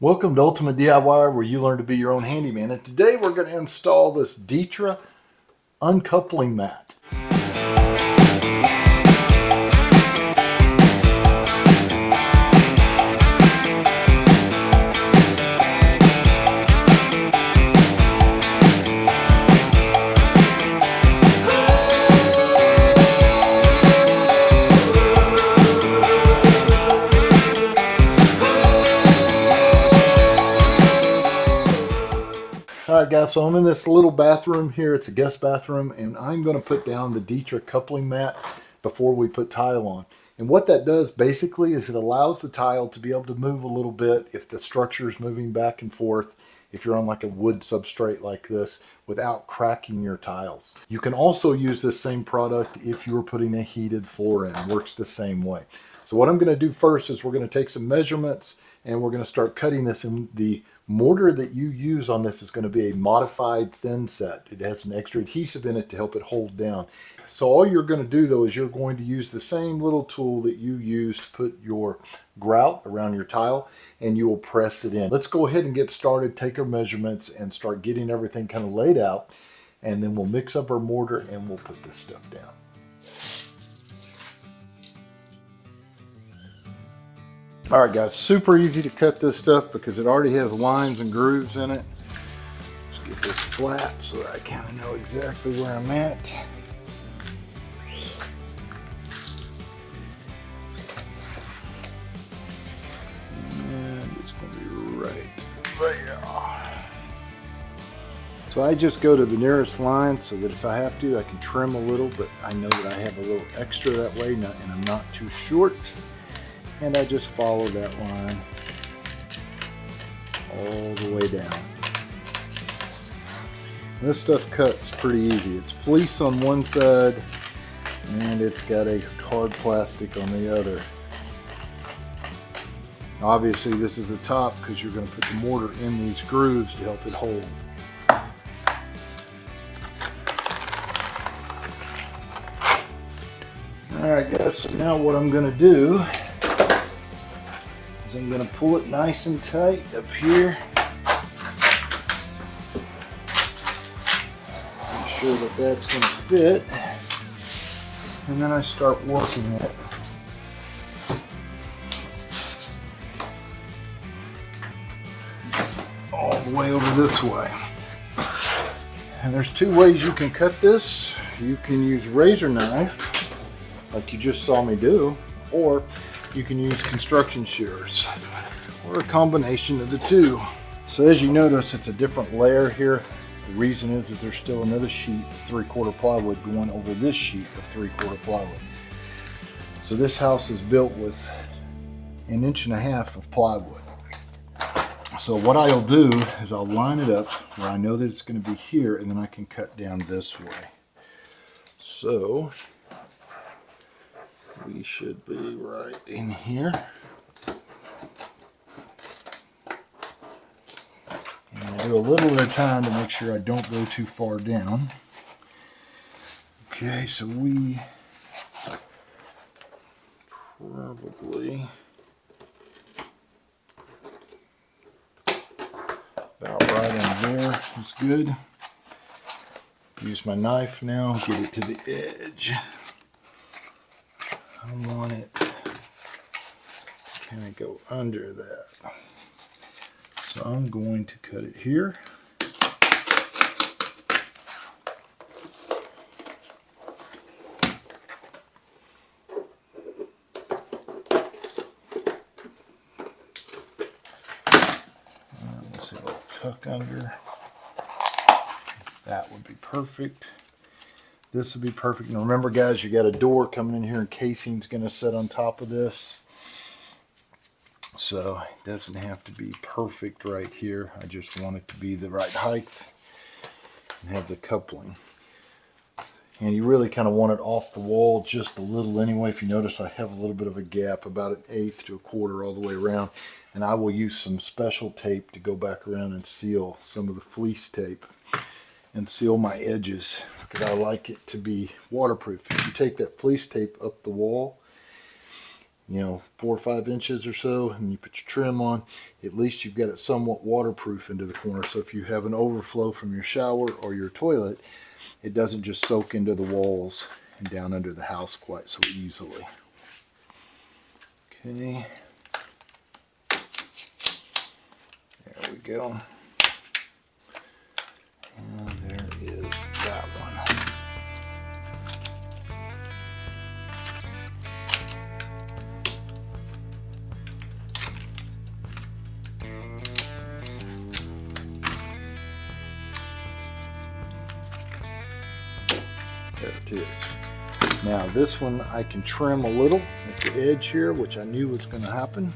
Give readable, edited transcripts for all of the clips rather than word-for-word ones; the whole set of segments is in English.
Welcome to Ultimate DIY, where you learn to be your own handyman. And today we're going to install this Ditra uncoupling mat. All right, guys, so I'm in this little bathroom here. It's a guest bathroom, and I'm going to put down the Ditra coupling mat before we put tile on. And what that does basically is it allows the tile to be able to move a little bit if the structure is moving back and forth, if you're on like a wood substrate like this, without cracking your tiles. You can also use this same product if you were putting a heated floor in. It works the same way. So what I'm going to do first is we're going to take some measurements and we're going to start cutting this. In the mortar that you use on this is going to be a modified thin set. It has an extra adhesive in it to help it hold down. So all you're going to do though is you're going to use the same little tool that you use to put your grout around your tile, and you will press it in. Let's go ahead and get started, take our measurements and start getting everything kind of laid out, and then we'll mix up our mortar and we'll put this stuff down. All right, guys, super easy to cut this stuff because it already has lines and grooves in it. Let's get this flat so that I kind of know exactly where I'm at. And it's going to be right there. So I just go to the nearest line so that if I have to, I can trim a little, but I know that I have a little extra that way and I'm not too short. And I just follow that line all the way down. And this stuff cuts pretty easy. It's fleece on one side and it's got a hard plastic on the other. Obviously this is the top because you're going to put the mortar in these grooves to help it hold. Alright guys, so now what I'm going to do is I'm going to pull it nice and tight up here. Make sure that that's going to fit. And then I start working it. All the way over this way. And there's two ways you can cut this. You can use razor knife, like you just saw me do, or you can use construction shears, or a combination of the two. So as you notice, it's a different layer here. The reason is that there's still another sheet of 3/4 plywood going over this sheet of 3/4 plywood. So this house is built with 1.5 inches of plywood. So what I'll do is I'll line it up where I know that it's going to be here, and then I can cut down this way. So we should be right in here. And I'll do a little at a time to make sure I don't go too far down. Okay, so we probably about right in there is good. Use my knife now, get it to the edge. I want it to kind of go under that. So I'm going to cut it here. Let's see, a little tuck under. That would be perfect. This would be perfect. And remember guys, you got a door coming in here and casing's going to sit on top of this. So it doesn't have to be perfect right here. I just want it to be the right height and have the coupling. And you really kind of want it off the wall just a little anyway. If you notice, I have a little bit of a gap, about 1/8 to 1/4 all the way around. And I will use some special tape to go back around and seal some of the fleece tape and seal my edges, because I like it to be waterproof. If you take that fleece tape up the wall you know, 4 or 5 inches or so, and you put your trim on, at least you've got it somewhat waterproof into the corner. So if you have an overflow from your shower or your toilet, it doesn't just soak into the walls and down under the house quite so easily. Okay, there we go. And there is that one. There it is. Now this one I can trim a little at the edge here, which I knew was going to happen,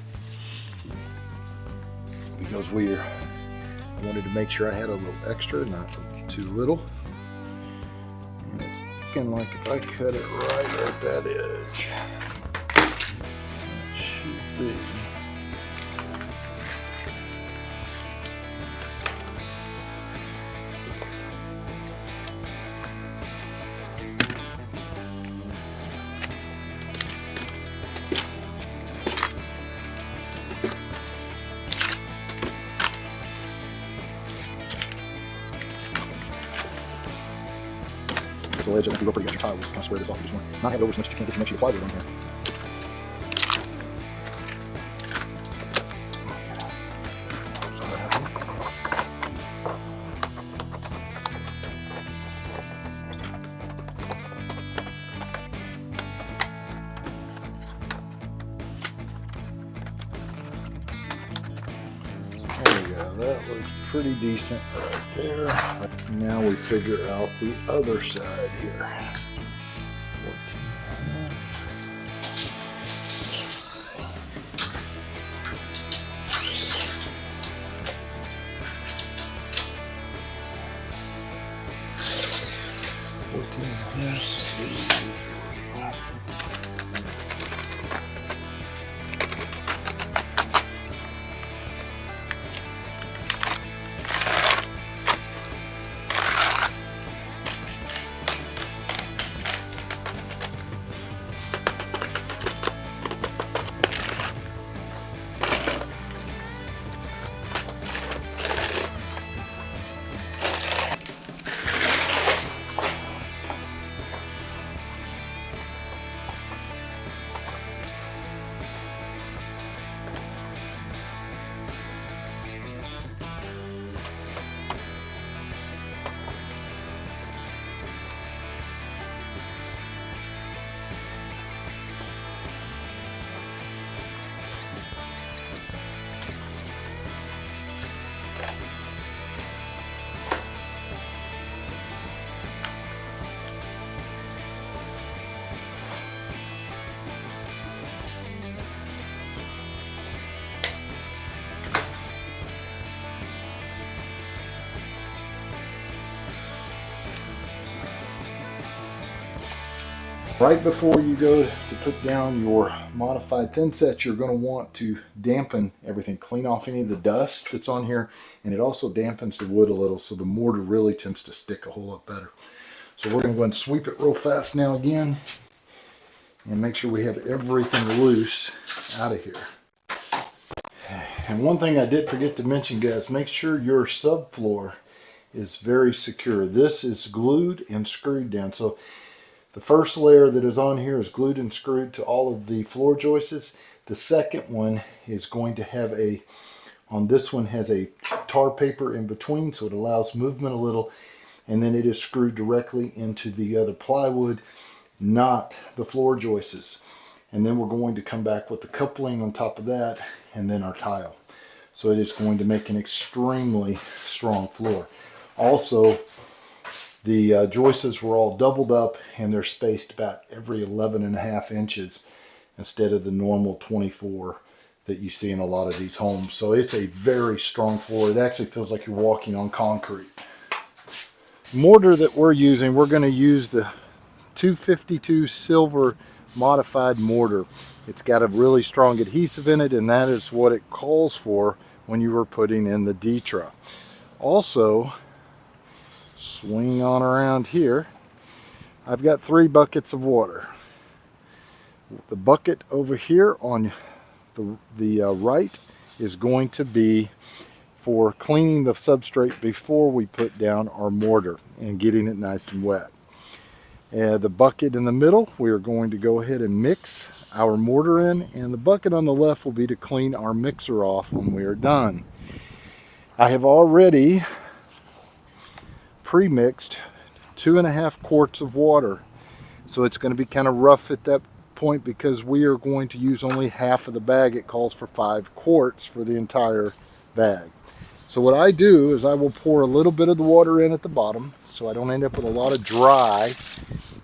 because I wanted to make sure I had a little extra, not too little. And it's looking like if I cut it right at that edge, it should be. This will edge up and do real pretty good. Your tile will kind of square this off. You just want to not have it over so much that you can't get your makeshift plywood on here. There we go. That looks pretty decent right there. Now we figure out the other side here. 14.5. Right before you go to put down your modified thin set, you're going to want to dampen everything, clean off any of the dust that's on here, and it also dampens the wood a little, so the mortar really tends to stick a whole lot better. So we're going to go and sweep it real fast now again, and make sure we have everything loose out of here. And one thing I did forget to mention, guys, make sure your subfloor is very secure. This is glued and screwed down. So the first layer that is on here is glued and screwed to all of the floor joists. The second one is going to have on this one has a tar paper in between, so it allows movement a little, and then it is screwed directly into the other plywood, not the floor joists. And then we're going to come back with the coupling on top of that, and then our tile. So it is going to make an extremely strong floor. Also, the joists were all doubled up, and they're spaced about every 11.5 inches instead of the normal 24 that you see in a lot of these homes. So it's a very strong floor. It actually feels like you're walking on concrete. Mortar that we're using, we're going to use the 252 silver modified mortar. It's got a really strong adhesive in it, and that is what it calls for when you were putting in the Ditra. Also, swing on around here, I've got 3 buckets of water. The bucket over here on the right is going to be for cleaning the substrate before we put down our mortar and getting it nice and wet. The bucket in the middle, we are going to go ahead and mix our mortar in, and the bucket on the left will be to clean our mixer off when we are done. I have already pre-mixed 2.5 quarts of water, so it's going to be kind of rough at that point because we are going to use only half of the bag. It calls for 5 quarts for the entire bag. So what I do is I will pour a little bit of the water in at the bottom so I don't end up with a lot of dry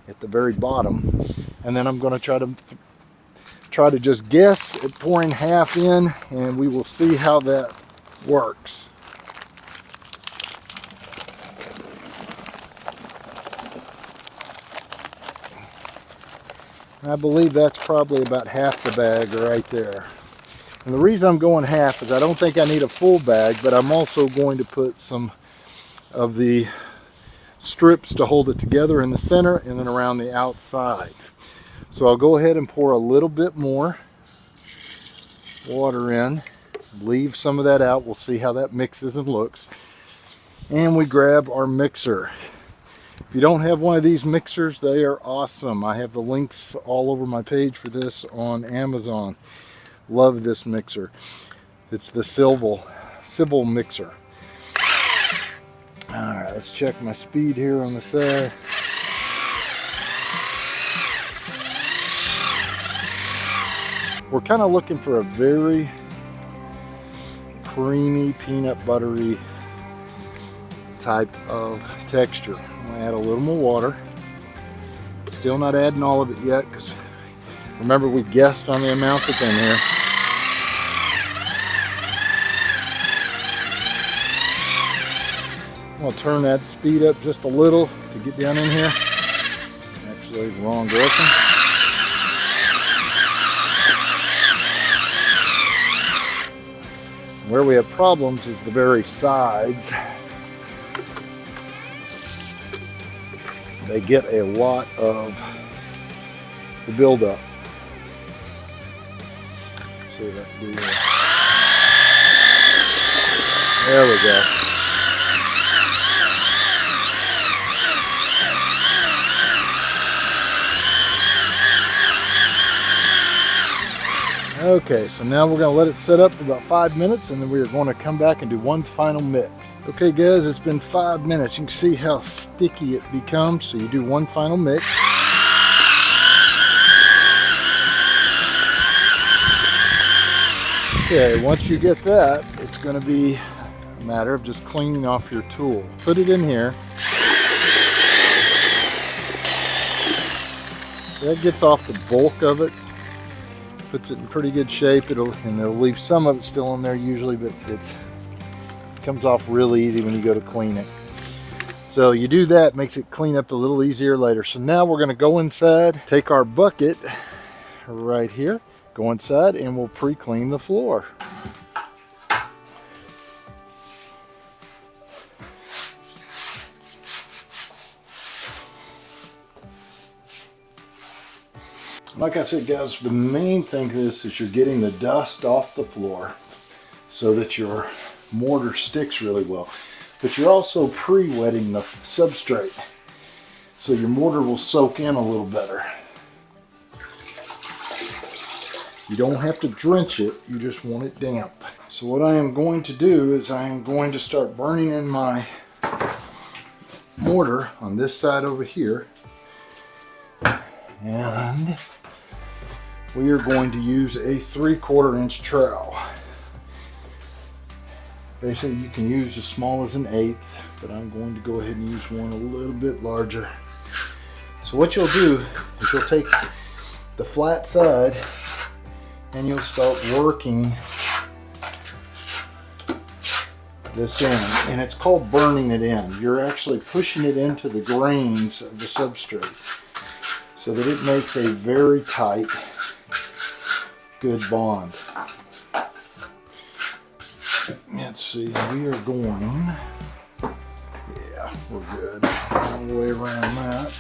at the very bottom, and then I'm going to try to just guess at pouring half in, and we will see how that works. I believe that's probably about half the bag right there. And the reason I'm going half is I don't think I need a full bag, but I'm also going to put some of the strips to hold it together in the center and then around the outside. So I'll go ahead and pour a little bit more water in, leave some of that out. We'll see how that mixes and looks. And we grab our mixer. If you don't have one of these mixers, they are awesome. I have the links all over my page for this on Amazon. Love this mixer. It's the Sybil mixer. Alright, let's check my speed here on the side. We're kind of looking for a very creamy, peanut buttery type of texture. I'm going to add a little more water. Still not adding all of it yet because remember we guessed on the amount that's in here. I'll turn that speed up just a little to get down in here. Actually, wrong direction. Where we have problems is the very sides. They get a lot of the buildup. See if I can do that. There we go. Okay, so now we're going to let it set up for about 5 minutes, and then we are going to come back and do one final mix. Okay guys, it's been 5 minutes. You can see how sticky it becomes, so you do one final mix. Okay, once you get that, it's going to be a matter of just cleaning off your tool. Put it in here. That gets off the bulk of it. Puts it in pretty good shape. It'll leave some of it still in there usually, but it comes off really easy when you go to clean it. So you do that, makes it clean up a little easier later. So now we're going to go inside, take our bucket right here, go inside, and we'll pre-clean the floor. Like I said guys, the main thing of this is you're getting the dust off the floor so that your mortar sticks really well. But you're also pre-wetting the substrate so your mortar will soak in a little better. You don't have to drench it, you just want it damp. So what I am going to do is I am going to start burning in my mortar on this side over here. And we are going to use a 3/4 inch trowel. They say you can use as small as an 1/8, but I'm going to go ahead and use one a little bit larger. So what you'll do is you'll take the flat side and you'll start working this in, and it's called burning it in. You're actually pushing it into the grains of the substrate so that it makes a very tight, good bond. Let's see, we are going, yeah, we're good, all the way around that.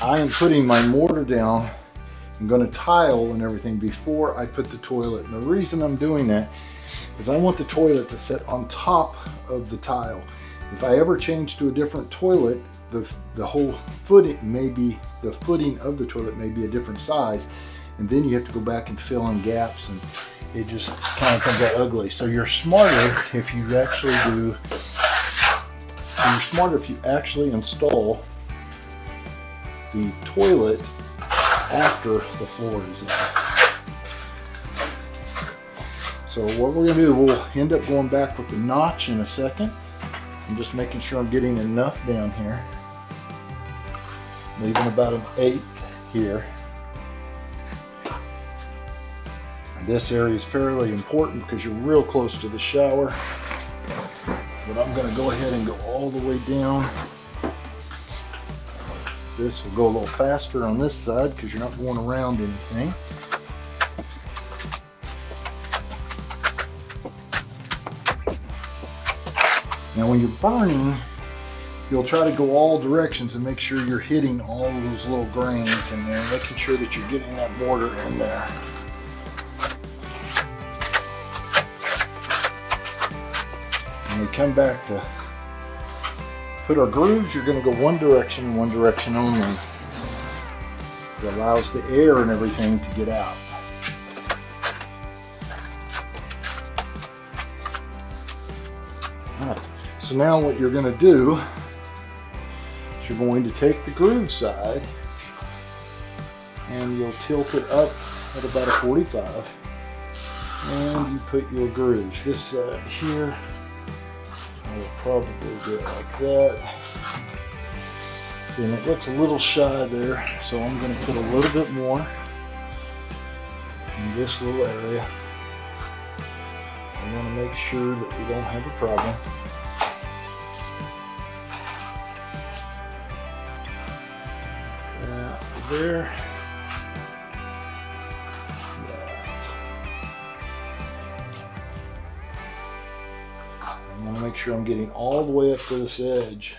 I am putting my mortar down I'm going to tile and everything before I put the toilet. And the reason I'm doing that is I want the toilet to sit on top of the tile. If I ever change to a different toilet, the whole footing the footing of the toilet may be a different size, and then you have to go back and fill in gaps, and it just kind of comes out ugly. So you're smarter if you actually install the toilet after the floor is in. So what we're going to do, we'll end up going back with the notch in a second. I'm just making sure I'm getting enough down here. Leaving about an 1/8 here. And this area is fairly important because you're real close to the shower. But I'm going to go ahead and go all the way down. This will go a little faster on this side because you're not going around anything. Now when you're burning, you'll try to go all directions and make sure you're hitting all of those little grains in there, making sure that you're getting that mortar in there. When we come back to put our grooves, you're going to go one direction and one direction only. It allows the air and everything to get out. Alright, so now what you're going to do is you're going to take the groove side and you'll tilt it up at about a 45, and you put your grooves. This side here, I will probably do it like that. See, and it looks a little shy there, so I'm going to put a little bit more in this little area. I want to make sure that we don't have a problem. That there. I want to make sure I'm getting all the way up to this edge.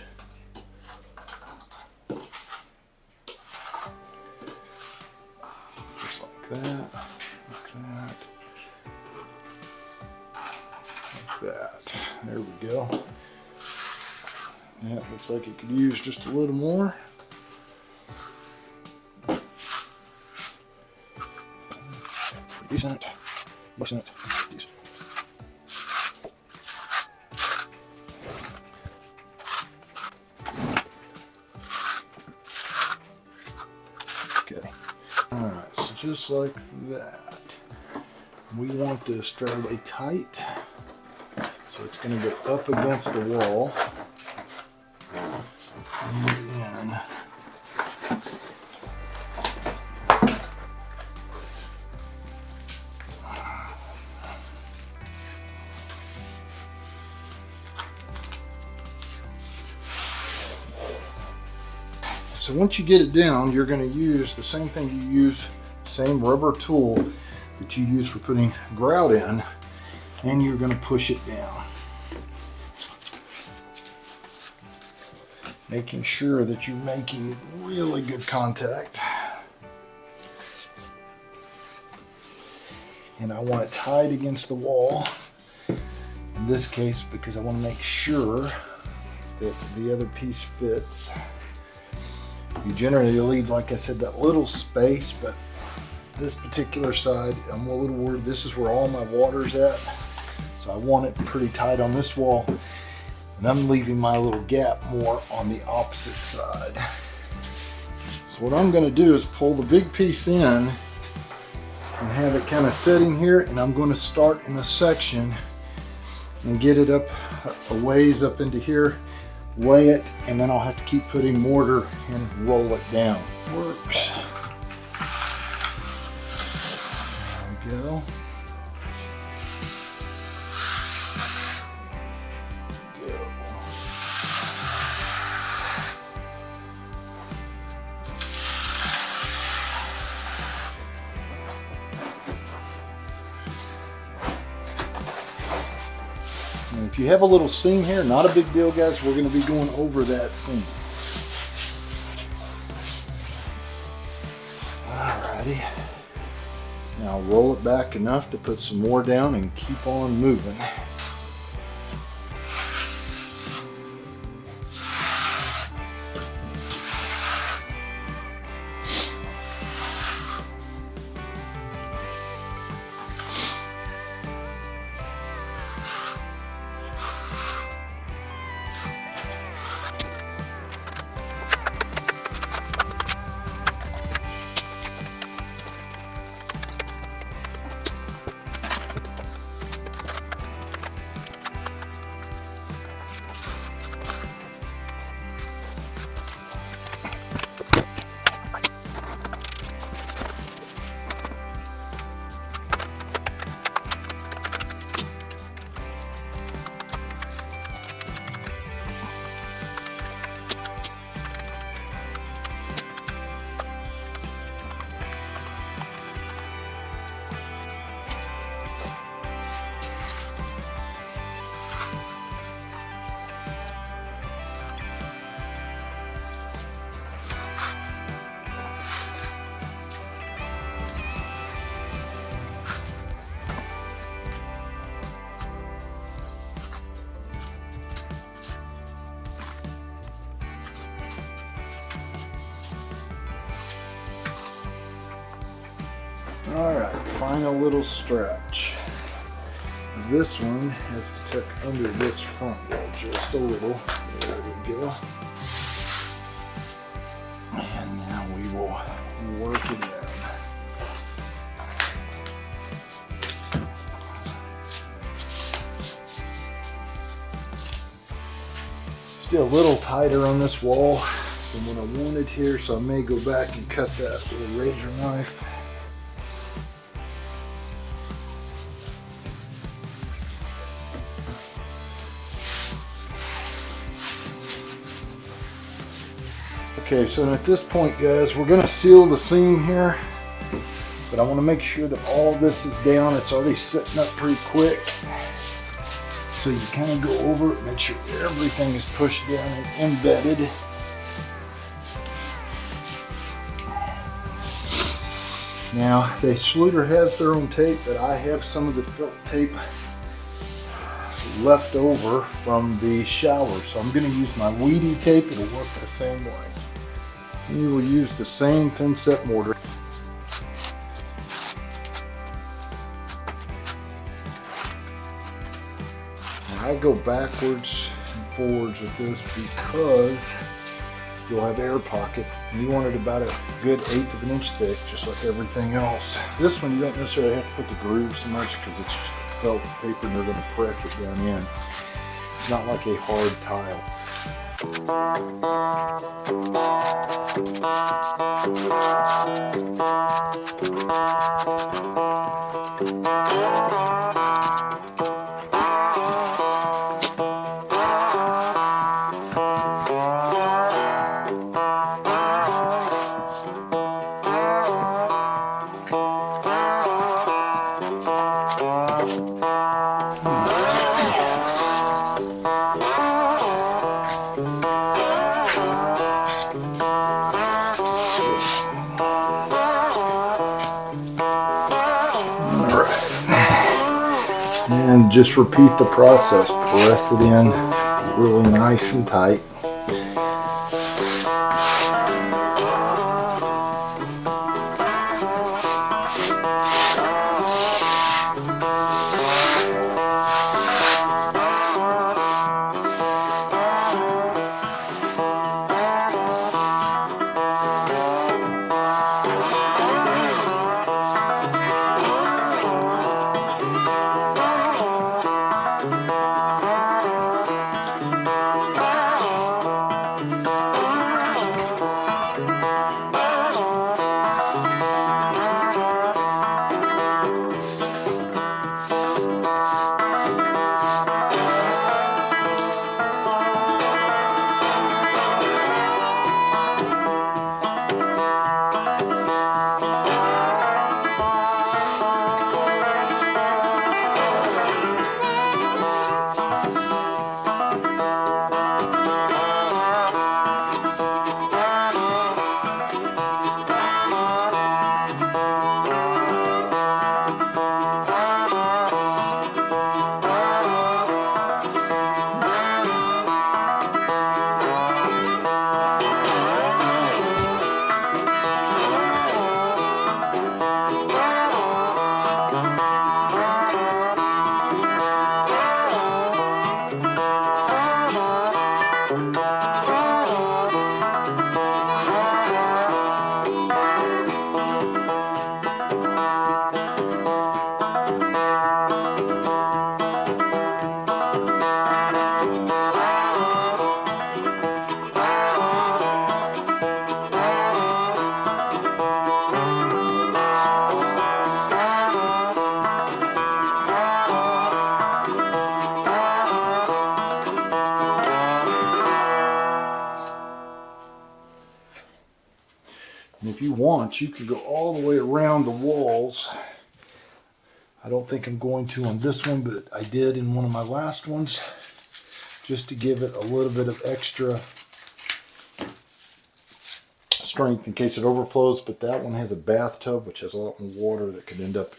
Just like that, like that, like that. There we go. That looks like it could use just a little more. Decent, decent, decent. Okay. Alright, so just like that. We want this fairly tight. So it's going to go up against the wall. And then so once you get it down, you're going to use the same thing you use, same rubber tool that you use for putting grout in, and you're going to push it down. Making sure that you're making really good contact. And I want it tied against the wall. In this case, because I want to make sure that the other piece fits. You generally leave, like I said, that little space, but this particular side, I'm a little worried. This is where all my water's at. So I want it pretty tight on this wall. And I'm leaving my little gap more on the opposite side. So what I'm going to do is pull the big piece in and have it kind of sitting here, and I'm going to start in a section and get it up a ways up into here, weigh it, and then I'll have to keep putting mortar and roll it down. Works. There we go. If you have a little seam here, not a big deal, guys. We're going to be going over that seam. All right. Alrighty. Now roll it back enough to put some more down and keep on moving. Alright, final little stretch. This one has to tuck under this front wall just a little. There we go. And now we will work it in. Still a little tighter on this wall than what I wanted here, so I may go back and cut that with a razor knife. Okay, so at this point, guys, we're going to seal the seam here, but I want to make sure that all this is down. It's already sitting up pretty quick. So you kind of go over it, make sure everything is pushed down and embedded. Now, the Schluter has their own tape, but I have some of the felt tape left over from the shower. So I'm going to use my weedy tape. It'll work the same way. We will use the same thin set mortar. I go backwards and forwards with this because you'll have air pocket. And you want it about a good 1/8 of an inch thick, just like everything else. This one you don't necessarily have to put the groove so much because it's just felt paper and you're going to press it down in. It's not like a hard tile. And just repeat the process. Press it in really nice and tight. if you want, you could go all the way around the walls. I don't think I'm going to on this one, but I did in one of my last ones, just to give it a little bit of extra strength in case it overflows. But that one has a bathtub, which has a lot more water that could end up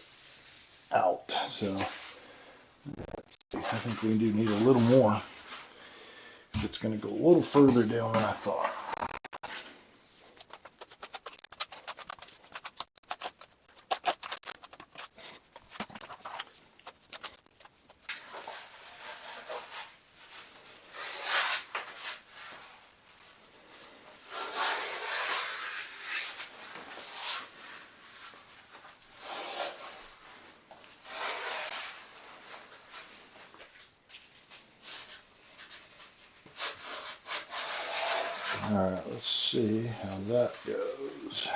out. So let's see, I think we do need a little more. It's going to go a little further down than I thought. All right, let's see how that goes.